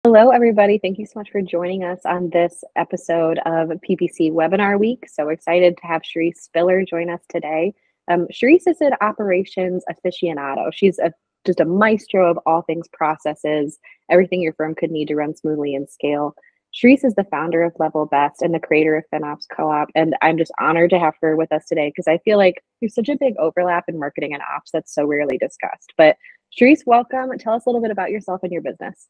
Hello, everybody. Thank you so much for joining us on this episode of PPC Webinar Week. So excited to have Charesse Spiller join us today. Charesse is an operations aficionado. She's just a maestro of all things processes, everything your firm could need to run smoothly and scale. Charesse is the founder of Level Best and the creator of FinOps Co-op, and I'm just honored to have her with us today because I feel like there's such a big overlap in marketing and ops that's so rarely discussed. But Charesse, welcome. Tell us a little bit about yourself and your business.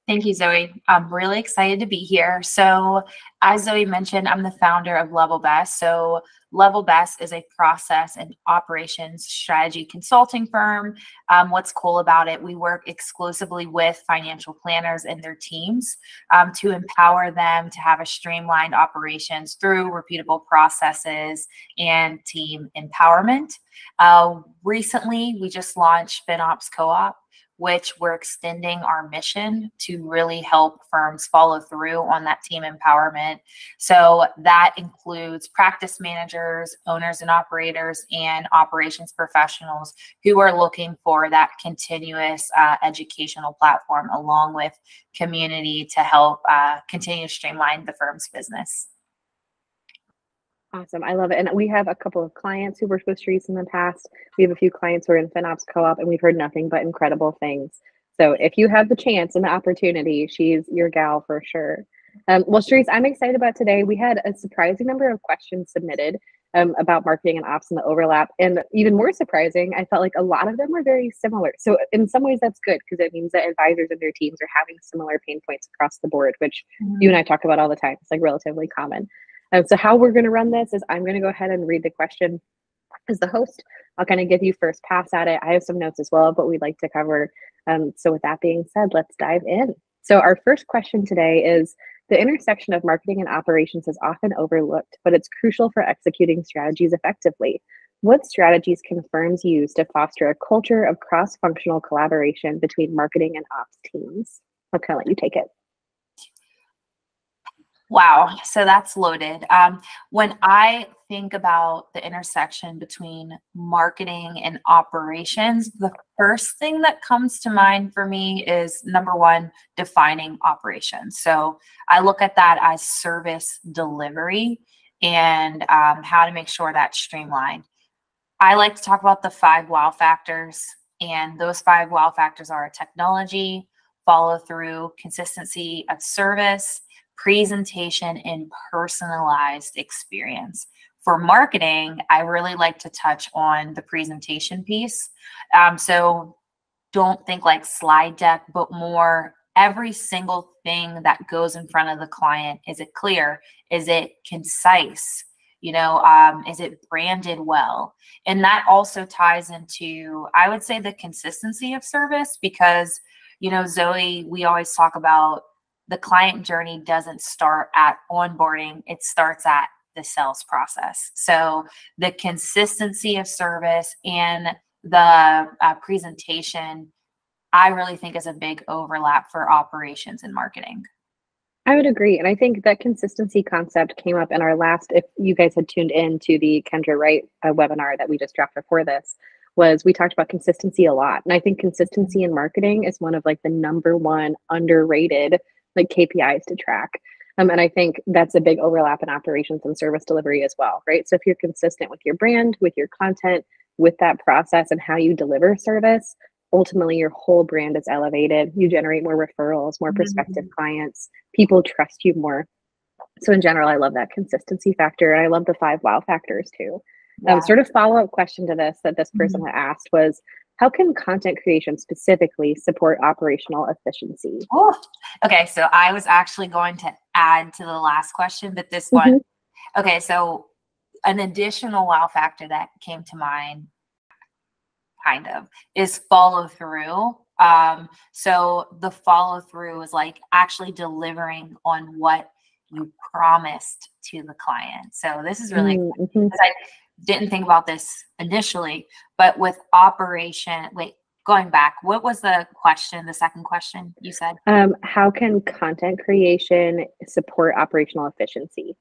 Thank you, Zoe. I'm really excited to be here. So as Zoe mentioned, I'm the founder of Level Best. So Level Best is a process and operations strategy consulting firm. What's cool about it, we work exclusively with financial planners and their teams to empower them to have a streamlined operations through repeatable processes and team empowerment. Recently, we just launched FinOps Co-op, which we're extending our mission to really help firms follow through on that team empowerment. So that includes practice managers, owners and operators, and operations professionals who are looking for that continuous educational platform along with community to help continue to streamline the firm's business. Awesome. I love it. And we have a couple of clients who worked with Charesse in the past. We have a few clients who are in FinOps Co-op, and we've heard nothing but incredible things. So if you have the chance and the opportunity, she's your gal for sure. Well, Charesse, I'm excited about today. We had a surprising number of questions submitted about marketing and ops and the overlap. And even more surprising, I felt like a lot of them were very similar. So in some ways, that's good because it means that advisors and their teams are having similar pain points across the board, which you and I talk about all the time. It's like relatively common. So how we're going to run this is I'm going to go ahead and read the question as the host. I'll kind of give you first pass at it. I have some notes as well of what we'd like to cover. So with that being said, let's dive in. So our first question today is, the intersection of marketing and operations is often overlooked, but it's crucial for executing strategies effectively. What strategies can firms use to foster a culture of cross-functional collaboration between marketing and ops teams? I'll kind of let you take it. Wow, so that's loaded. When I think about the intersection between marketing and operations, the first thing that comes to mind for me is number one, defining operations. So I look at that as service delivery and how to make sure that's streamlined. I like to talk about the 5 wow factors, and those 5 wow factors are technology, follow through, consistency of service, presentation, and personalized experience. For marketing, I really like to touch on the presentation piece. So don't think like slide deck, but more every single thing that goes in front of the client. Is it clear? Is it concise? You know, is it branded well? And that also ties into, I would say, the consistency of service because, you know, Zoe, we always talk about the client journey doesn't start at onboarding, it starts at the sales process. So the consistency of service and the presentation, I really think is a big overlap for operations and marketing. I would agree. And I think that consistency concept came up in our last, if you guys had tuned in to the Kendra Wright webinar that we just dropped before this, was we talked about consistency a lot. And I think consistency in marketing is one of like the #1 underrated like KPIs to track. And I think that's a big overlap in operations and service delivery as well, right? So if you're consistent with your brand, with your content, with that process and how you deliver service, ultimately your whole brand is elevated. You generate more referrals, more prospective clients, people trust you more. So in general, I love that consistency factor. And I love the 5 wow factors too. Yeah. Sort of follow-up question to this that this person had asked was, how can content creation specifically support operational efficiency? Oh, okay. So I was actually going to add to the last question, but this one, okay. So an additional wow factor that came to mind kind of is follow through. So the follow through is like actually delivering on what you promised to the client. So this is really, because I didn't think about this initially, but with operation, wait, going back, what was the question, the second question you said? How can content creation support operational efficiency?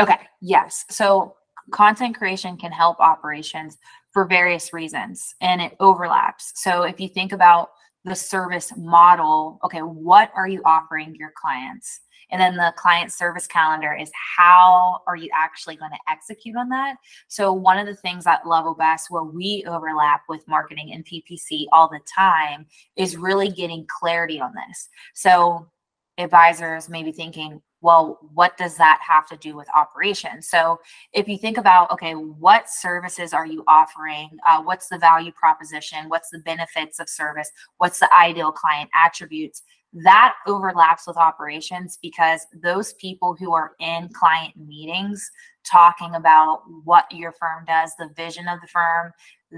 Okay, yes. So content creation can help operations for various reasons, and it overlaps. So if you think about the service model. Okay, what are you offering your clients? And then the client service calendar is how are you actually going to execute on that? So one of the things at Level Best where we overlap with marketing and PPC all the time is really getting clarity on this. So advisors may be thinking, well, what does that have to do with operations? So if you think about, okay, what services are you offering? What's the value proposition? What's the benefits of service? What's the ideal client attributes? That overlaps with operations because those people who are in client meetings talking about what your firm does, the vision of the firm,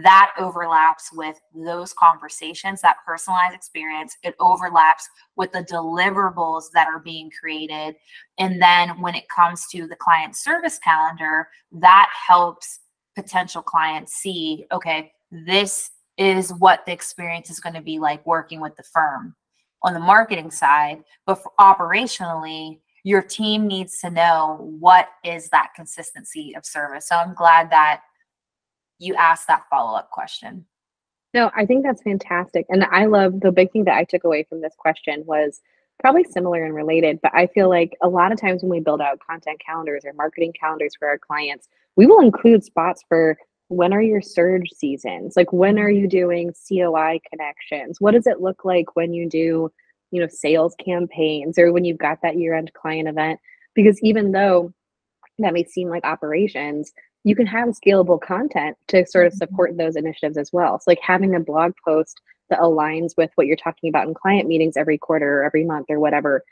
that overlaps with those conversations, that personalized experience. It overlaps with the deliverables that are being created. And then when it comes to the client service calendar, that helps potential clients see, okay, this is what the experience is going to be like working with the firm on the marketing side. But operationally, your team needs to know what is that consistency of service. So I'm glad that you asked that follow-up question. No, I think that's fantastic. And I love the big thing that I took away from this question was probably similar and related, but I feel like a lot of times when we build out content calendars or marketing calendars for our clients, we will include spots for when are your surge seasons? Like when are you doing COI connections? What does it look like when you do, sales campaigns or when you've got that year-end client event? Because even though that may seem like operations, you can have scalable content to sort of support those initiatives as well. So like having a blog post that aligns with what you're talking about in client meetings every quarter or every month or whatever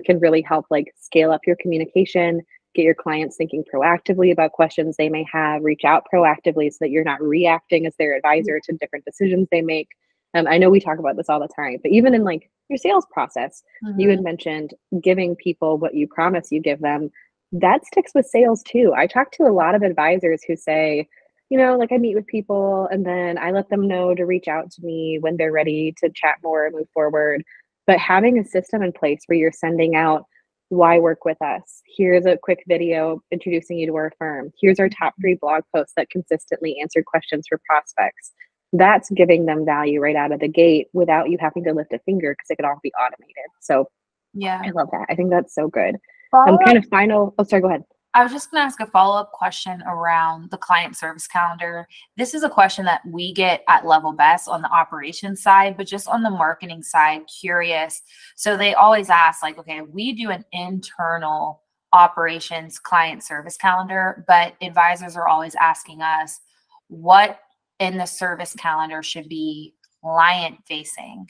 can really help like scale up your communication, get your clients thinking proactively about questions they may have, reach out proactively so that you're not reacting as their advisor to different decisions they make. I know we talk about this all the time, but even in like your sales process, you had mentioned giving people what you promise you give them. That sticks with sales too. I talk to a lot of advisors who say, like I meet with people and then I let them know to reach out to me when they're ready to chat more and move forward. But having a system in place where you're sending out, why work with us? Here's a quick video introducing you to our firm. Here's our top 3 blog posts that consistently answer questions for prospects. That's giving them value right out of the gate without you having to lift a finger because it could all be automated. So yeah, I love that. I think that's so good. Sorry, Go ahead. I was just going to ask a follow-up question around the client service calendar. This is a question that we get at Level Best on the operations side, but just on the marketing side, curious. So they always ask like, okay, we do an internal operations client service calendar, but advisors are always asking us what in the service calendar should be client facing.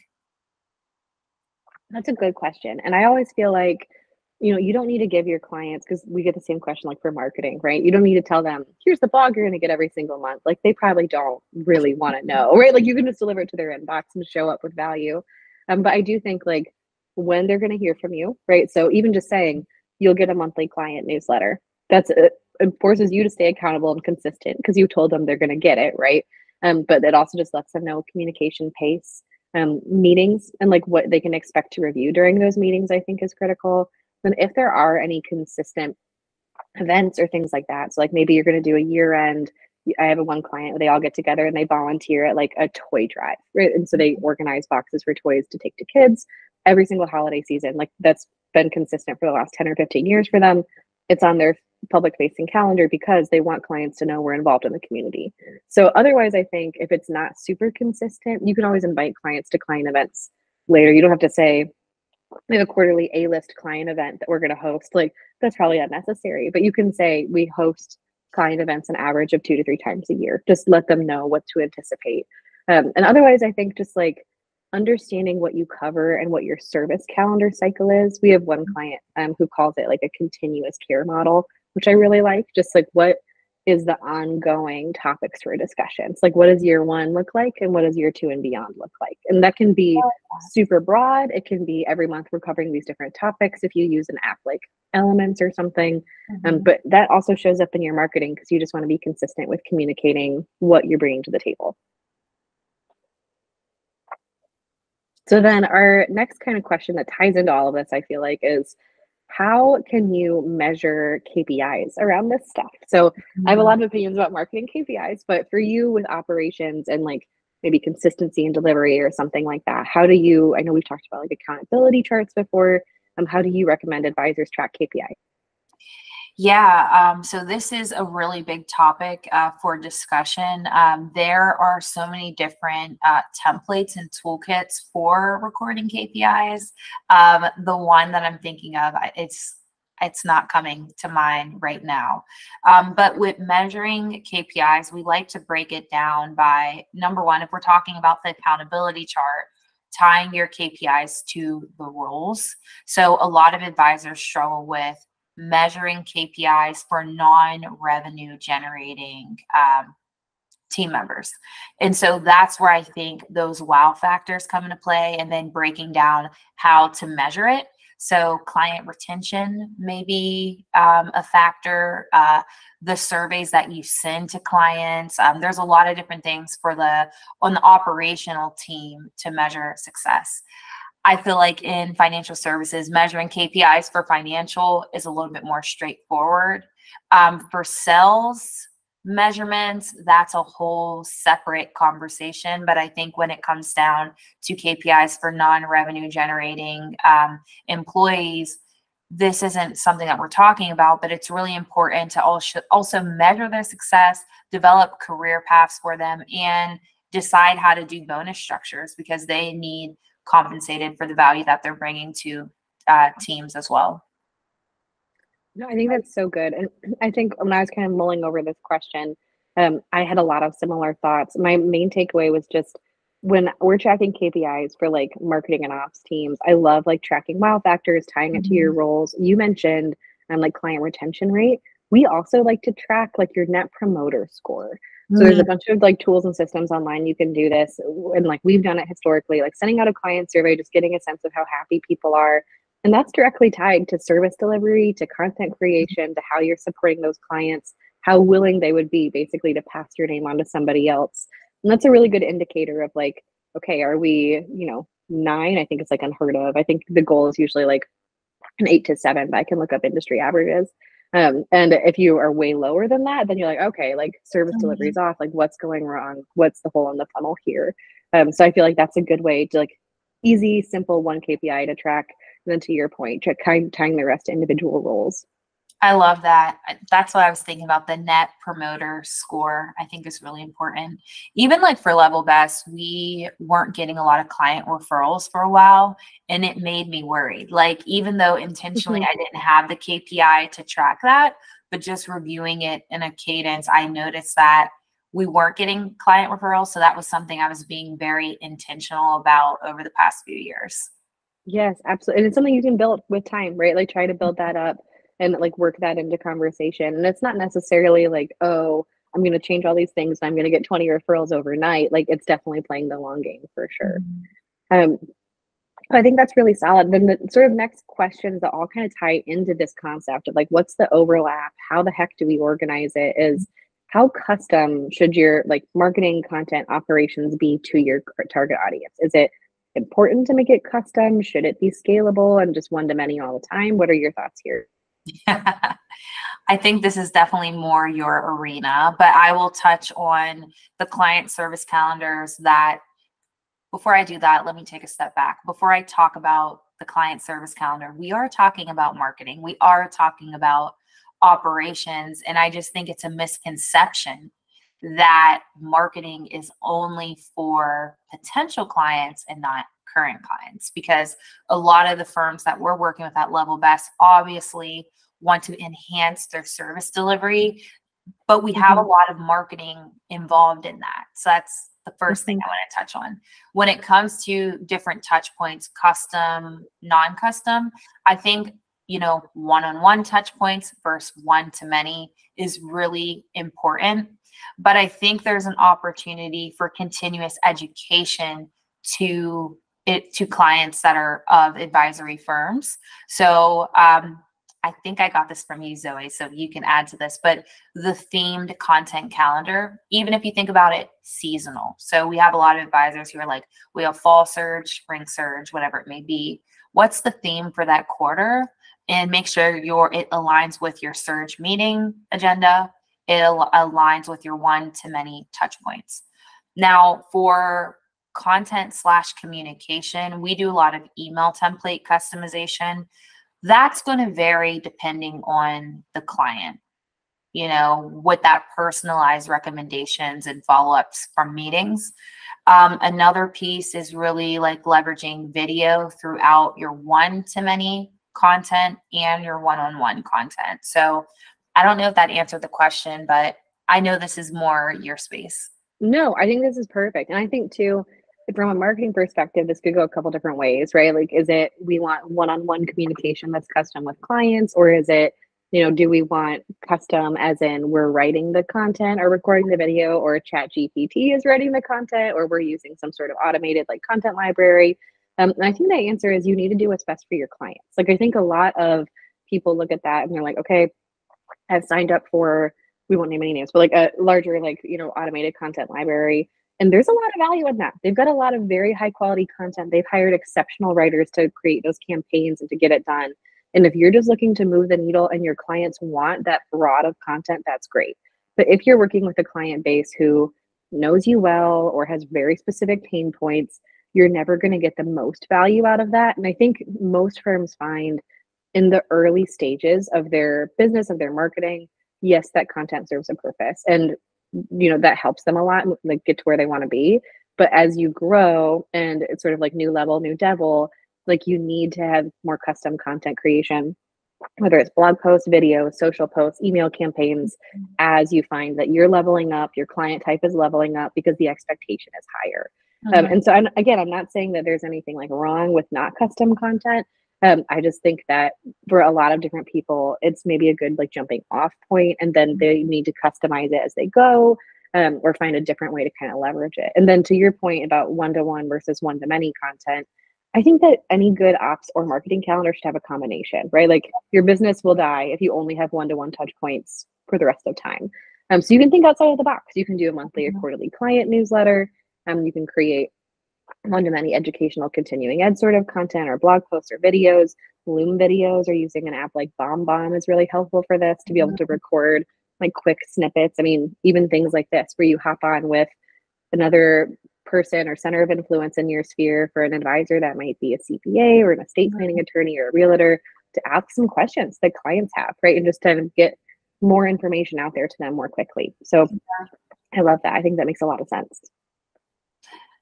That's a good question. And I always feel like, you don't need to give your clients, because we get the same question like for marketing, right? You don't need to tell them, here's the blog you're going to get every single month. Like they probably don't really want to know, right? Like you can just deliver it to their inbox and show up with value. But I do think like when they're going to hear from you, right? So even just saying you'll get a monthly client newsletter, it forces you to stay accountable and consistent because you told them they're going to get it, right? But it also just lets them know communication pace, meetings, and like what they can expect to review during those meetings, I think is critical. And if there are any consistent events or things like that, so like maybe you're going to do a year end. I have one client where they all get together and they volunteer at like a toy drive, right? And so they organize boxes for toys to take to kids every single holiday season. Like that's been consistent for the last 10 or 15 years for them. It's on their public facing calendar because they want clients to know we're involved in the community. So otherwise, I think if it's not super consistent, you can always invite clients to client events later. You don't have to say, we have a quarterly A-list client event that we're going to host. Like that's probably unnecessary, but you can say we host client events an average of 2 to 3 times a year. Just let them know what to anticipate. And otherwise, I think just like understanding what you cover and what your service calendar cycle is. We have one client who calls it like a continuous care model, which I really like. Just like what is the ongoing topics for discussions? Like what does year 1 look like and what does year 2 and beyond look like? And that can be super broad. It can be every month we're covering these different topics if you use an app like Elements or something. But that also shows up in your marketing because you just want to be consistent with communicating what you're bringing to the table. So then our next kind of question that ties into all of this, I feel like, is how can you measure KPIs around this stuff? So I have a lot of opinions about marketing KPIs, but for you with operations and like maybe consistency in delivery or something like that? How do you, I know we've talked about like accountability charts before. How do you recommend advisors track KPI? Yeah, so this is a really big topic for discussion. There are so many different templates and toolkits for recording KPIs. The one that I'm thinking of, it's not coming to mind right now. But with measuring KPIs, we like to break it down by, number one, if we're talking about the accountability chart, tying your KPIs to the roles. So a lot of advisors struggle with measuring KPIs for non-revenue generating team members. And so that's where I think those wow factors come into play, and then breaking down how to measure it. So client retention may be a factor, the surveys that you send to clients. There's a lot of different things on the operational team to measure success. I feel like in financial services, measuring KPIs for financial is a little bit more straightforward. For sales measurements, that's a whole separate conversation. But I think when it comes down to KPIs for non-revenue generating employees, this isn't something that we're talking about, but it's really important to also measure their success, develop career paths for them, and decide how to do bonus structures, because they need compensated for the value that they're bringing to teams as well. No, I think that's so good. And I think when I was kind of mulling over this question, I had a lot of similar thoughts. My main takeaway was just when we're tracking KPIs for like marketing and ops teams, I love like tracking wow factors, tying it to your roles. You mentioned like client retention rate. We also like to track like your net promoter score. So there's a bunch of like tools and systems online you can do this. And like we've done it historically, like sending out a client survey, just getting a sense of how happy people are. And that's directly tied to service delivery, to content creation, to how you're supporting those clients, how willing they would be basically to pass your name on to somebody else. And that's a really good indicator of like, okay, are we, 9? I think it's like unheard of. I think the goal is usually like an 8 to 7, but I can look up industry averages. And if you are way lower than that, then you're like, okay, like service delivery is off. Like what's going wrong? What's the hole in the funnel here? So I feel like that's a good way to like easy, simple one KPI to track. And then to your point, tying the rest to individual roles. I love that. That's what I was thinking about. The net promoter score, I think, is really important. Even like for Level Best, we weren't getting a lot of client referrals for a while, and it made me worried. Like, even though intentionally I didn't have the KPI to track that, but just reviewing it in a cadence, I noticed that we weren't getting client referrals. So that was something I was being very intentional about over the past few years. Yes, absolutely. And it's something you can build with time, right? Like try to build that up and like work that into conversation. And it's not necessarily like, oh, I'm going to change all these things and I'm going to get 20 referrals overnight. Like it's definitely playing the long game for sure. I think that's really solid. Then the sort of next questions that all kind of tie into this concept of like, what's the overlap? How the heck do we organize it? Is how custom should your like marketing, content, operations be to your target audience? Is it important to make it custom? Should it be scalable and just one to many all the time? What are your thoughts here? I think this is definitely more your arena, but I will touch on the client service calendars. That before I do that, let me take a step back. Before I talk about the client service calendar, we are talking about marketing. We are talking about operations. And I just think it's a misconception that marketing is only for potential clients and not current clients, because a lot of the firms that we're working with at Level Best obviously want to enhance their service delivery, but we have a lot of marketing involved in that. So that's the first thing I want to touch on. When it comes to different touch points, custom, non-custom, I think, one-on-one touch points versus one-to-many is really important. But I think there's an opportunity for continuous education to clients that are of advisory firms. So I think I got this from you, Zoe, so you can add to this, but the themed content calendar, even if you think about it, seasonal. So we have a lot of advisors who are like, we have fall surge, spring surge, whatever it may be. What's the theme for that quarter? And make sure it aligns with your surge meeting agenda. It aligns with your one-to-many touch points. Now for content/communication, we do a lot of email template customization. That's going to vary depending on the client, you know, with that personalized recommendations and follow-ups from meetings. Another piece is really like leveraging video throughout your one-to-many content and your one-on-one content. So I don't know if that answered the question, but I know this is more your space. No, I think this is perfect. And I think too, from a marketing perspective, this could go a couple different ways, right? Like, is it we want one-on-one communication that's custom with clients, or is it, you know, do we want custom as in we're writing the content or recording the video, or ChatGPT is writing the content, or we're using some sort of automated like content library? And I think the answer is you need to do what's best for your clients. Like, I think a lot of people look at that and they're like, okay, I've signed up for, we won't name any names, but like a larger, like, you know, automated content library. And there's a lot of value in that. They've got a lot of very high quality content. They've hired exceptional writers to create those campaigns and to get it done. And if you're just looking to move the needle and your clients want that broad of content, that's great. But if you're working with a client base who knows you well or has very specific pain points, you're never going to get the most value out of that. And I think most firms find in the early stages of their business, of their marketing, yes, that content serves a purpose. And you know, that helps them a lot, like get to where they want to be. But as you grow and it's sort of like new level, new devil, like you need to have more custom content creation, whether it's blog posts, videos, social posts, email campaigns, as you find that you're leveling up, your client type is leveling up because the expectation is higher. And so again, I'm not saying that there's anything like wrong with not custom content. I just think that for a lot of different people, it's maybe a good like jumping off point, and then they need to customize it as they go, or find a different way to kind of leverage it. And then to your point about one-to-one versus one-to-many content, I think that any good ops or marketing calendar should have a combination, right? Like your business will die if you only have one-to-one touch points for the rest of time. So you can think outside of the box. You can do a monthly or quarterly client newsletter. You can create one-to-many educational continuing ed sort of content or blog posts or videos. Loom videos, or using an app like BombBomb is really helpful for this, to be able to record like quick snippets. I mean, even things like this where you hop on with another person or center of influence in your sphere for an advisor that might be a CPA or an estate planning attorney or a realtor, to ask some questions that clients have, right? And just to get more information out there to them more quickly. So I love that. I think that makes a lot of sense.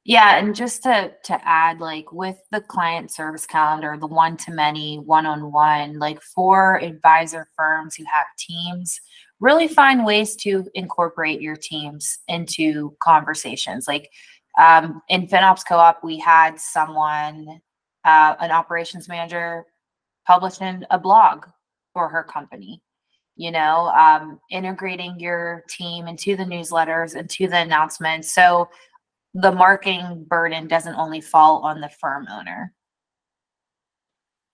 Yeah, and just to add, like with the client service calendar, the one-to-many, one-on-one, like for advisor firms who have teams, really find ways to incorporate your teams into conversations. Like in FinOps Co-op, we had someone, an operations manager, publish in a blog for her company. You know, integrating your team into the newsletters, into the announcements. So the marketing burden doesn't only fall on the firm owner.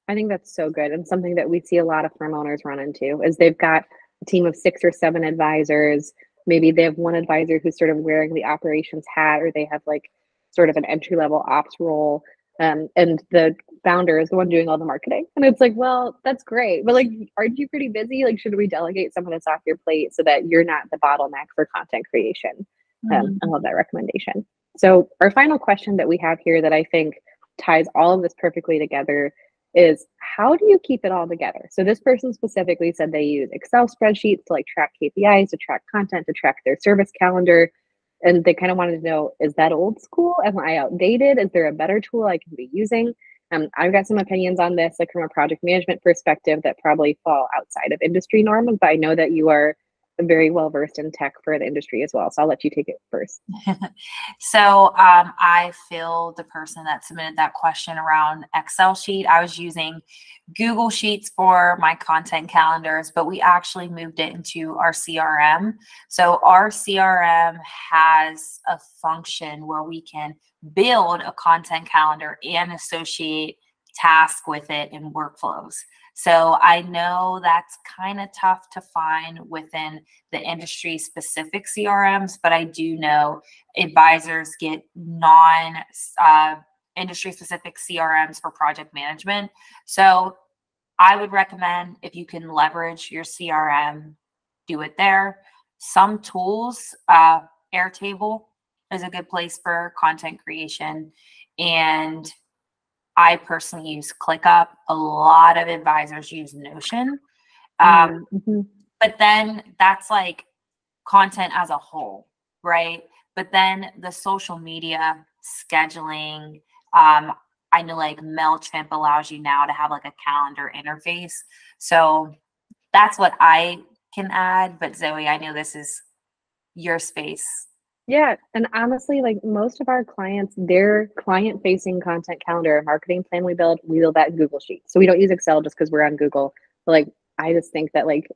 I think that's so good. And something that we see a lot of firm owners run into is they've got a team of 6 or 7 advisors. Maybe they have one advisor who's sort of wearing the operations hat, or they have like sort of an entry-level ops role. And the founder is the one doing all the marketing. And it's like, well, that's great. But like, aren't you pretty busy? Like, should we delegate some of this off your plate so that you're not the bottleneck for content creation? I love that recommendation. So our final question that we have here that I think ties all of this perfectly together is, how do you keep it all together? So this person specifically said they use Excel spreadsheets to like track KPIs, to track content, to track their service calendar. And they kind of wanted to know, is that old school? Am I outdated? Is there a better tool I can be using? I've got some opinions on this, like from a project management perspective, that probably fall outside of industry norms, but I know that you are very well versed in tech for the industry as well. So I'll let you take it first. So I feel the person that submitted that question around Excel sheet. I was using Google Sheets for my content calendars, but we actually moved it into our CRM. So our CRM has a function where we can build a content calendar and associate tasks with it in workflows. So I know that's kind of tough to find within the industry specific CRMs, but I do know advisors get industry specific CRMs for project management. So I would recommend, if you can leverage your CRM, do it there. Some tools, Airtable is a good place for content creation. And I personally use ClickUp. A lot of advisors use Notion. But then that's like content as a whole, right? But then the social media scheduling, I know like MailChimp allows you now to have like a calendar interface. So that's what I can add. But Zoe, I know this is your space. Yeah. And honestly, like most of our clients, their client facing content calendar marketing plan we build that in Google Sheets. So we don't use Excel just because we're on Google. But like, I just think that like,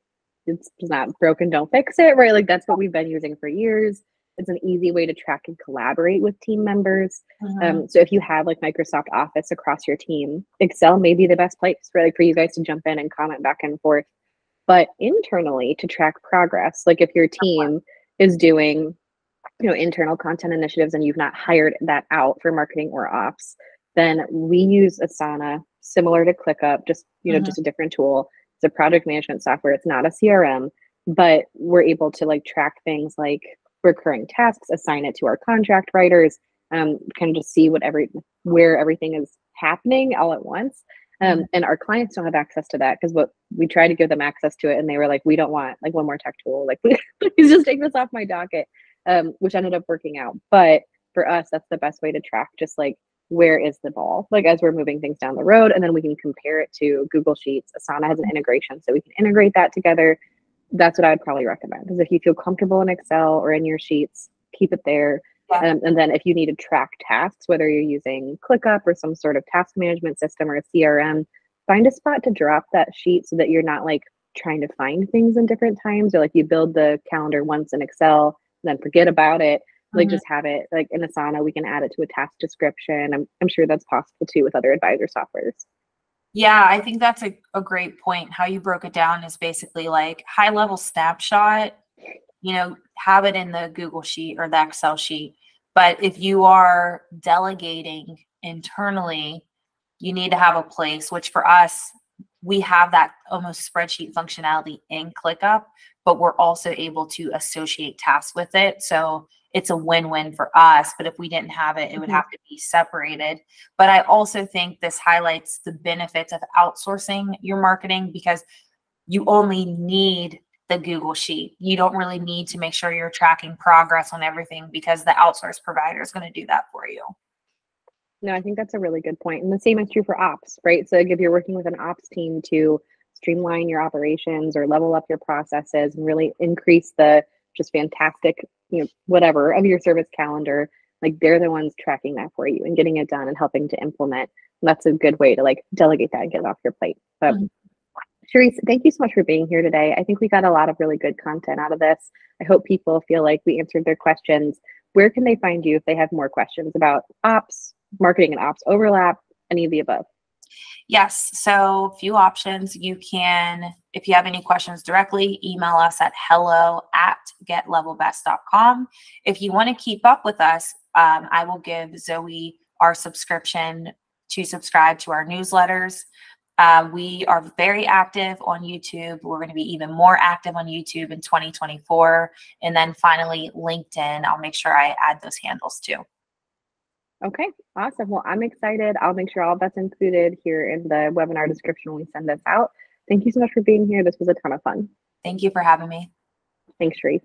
it's not broken, don't fix it, right? Like that's what we've been using for years. It's an easy way to track and collaborate with team members. So if you have like Microsoft Office across your team, Excel may be the best place for like for you guys to jump in and comment back and forth. But internally to track progress, like if your team is doing, you know, internal content initiatives and you've not hired that out for marketing or ops, then we use Asana, similar to ClickUp, just, you know, just a different tool. It's a project management software. It's not a CRM, but we're able to like track things like recurring tasks, assign it to our contract writers, kind of just see where everything is happening all at once. And our clients don't have access to that because what we try to give them access to it, and they were like, we don't want like one more tech tool. Like, please just take this off my docket, which ended up working out. But for us, that's the best way to track just like where is the ball, like as we're moving things down the road, and then we can compare it to Google Sheets. Asana has an integration, so we can integrate that together. That's what I would probably recommend, because if you feel comfortable in Excel or in your sheets, keep it there. And then if you need to track tasks, whether you're using ClickUp or some sort of task management system or a CRM, find a spot to drop that sheet so that you're not like trying to find things in different times, or like you build the calendar once in Excel and then forget about it. Like just have it like in Asana, we can add it to a task description. I'm sure that's possible too with other advisor softwares. Yeah, I think that's a great point. How you broke it down is basically like high level snapshot, you know, have it in the Google sheet or the Excel sheet. But if you are delegating internally, you need to have a place, which for us, we have that almost spreadsheet functionality in ClickUp, but we're also able to associate tasks with it. So it's a win-win for us, but if we didn't have it, it would have to be separated. But I also think this highlights the benefits of outsourcing your marketing, because you only need the Google sheet. You don't really need to make sure you're tracking progress on everything, because the outsource provider is going to do that for you. No, I think that's a really good point. And the same is true for ops, right? So like if you're working with an ops team to streamline your operations or level up your processes and really increase the just fantastic, you know, whatever of your service calendar, like they're the ones tracking that for you and getting it done and helping to implement. And that's a good way to like delegate that and get it off your plate. But Charesse, thank you so much for being here today. I think we got a lot of really good content out of this. I hope people feel like we answered their questions. Where can they find you if they have more questions about ops, marketing and ops overlap, any of the above? Yes. So a few options. You can, if you have any questions directly, email us at hello@getlevelbest.com. If you want to keep up with us, I will give Zoe our subscription to subscribe to our newsletters. We are very active on YouTube. We're going to be even more active on YouTube in 2024. And then finally, LinkedIn. I'll make sure I add those handles too. Okay, awesome. Well, I'm excited. I'll make sure all that's included here in the webinar description when we send this out. Thank you so much for being here. This was a ton of fun. Thank you for having me. Thanks, Charesse.